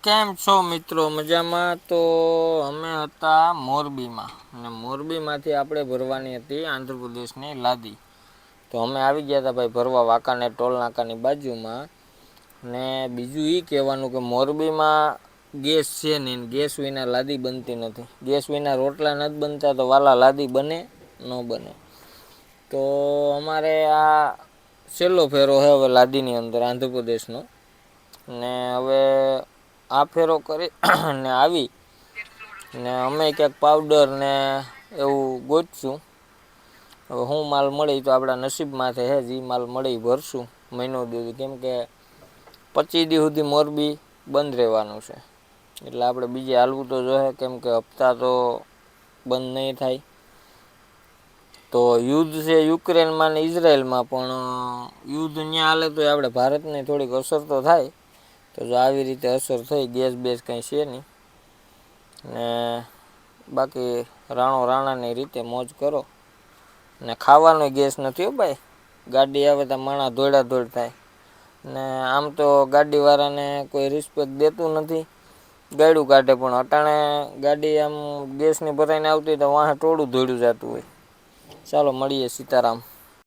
કેમ છો મિત્રો? મજામાં? તો અમે હતા મોરબીમાં અને મોરબીમાંથી આપણે ભરવાની હતી આંધ્રપ્રદેશની લાદી. તો અમે આવી ગયા હતા ભાઈ ભરવા વાંકાનેર ટોલ નાકાની બાજુમાં. ને બીજું એ કહેવાનું કે મોરબીમાં ગેસ છે નહીં, ગેસ વિના લાદી બનતી નથી. ગેસ વિના રોટલા નથી બનતા, તો વાલા લાદી બને ન બને. તો અમારે આ છેલ્લો ફેરો છે હવે લાદીની અંદર આંધ્રપ્રદેશનો. ને હવે આ ફેરો કરી ને આવી ને અમે ક્યાંક પાવડર ને એવું ગોતશું. હવે હું માલ મળી તો આપણા નસીબમાં છે, જે માલ મળી ભરશું મહિનો દીથી, કેમ કે 25 દી સુધી મોરબી બંધ રહેવાનું છે. એટલે આપણે બીજે હાલવું તો જોઈએ, કેમ કે હપ્તા તો બંધ નહીં થાય. તો યુદ્ધ છે યુક્રેનમાં ને ઈઝરાયલમાં, પણ યુદ્ધ ત્યાં હાલે તો આપણે ભારતને થોડીક અસર તો થાય. તો જો આવી રીતે અસર થઈ, ગેસ બેસ કંઈ છે નહીં ને બાકી રાણો રાણાની રીતે મોજ કરો. ને ખાવાનો ગેસ નથી હો ભાઈ, ગાડી આવે તો માણસ દોડા દોડ થાય. ને આમ તો ગાડીવાળાને કોઈ રિસ્પેક્ટ દેતું નથી, ગાડું કાઢે, પણ અટાણે ગાડી આમ ગેસની ભરાઈને આવતી તો વાહે ટોળું દોડ્યું જતું હોય. ચાલો મળીએ, સીતારામ.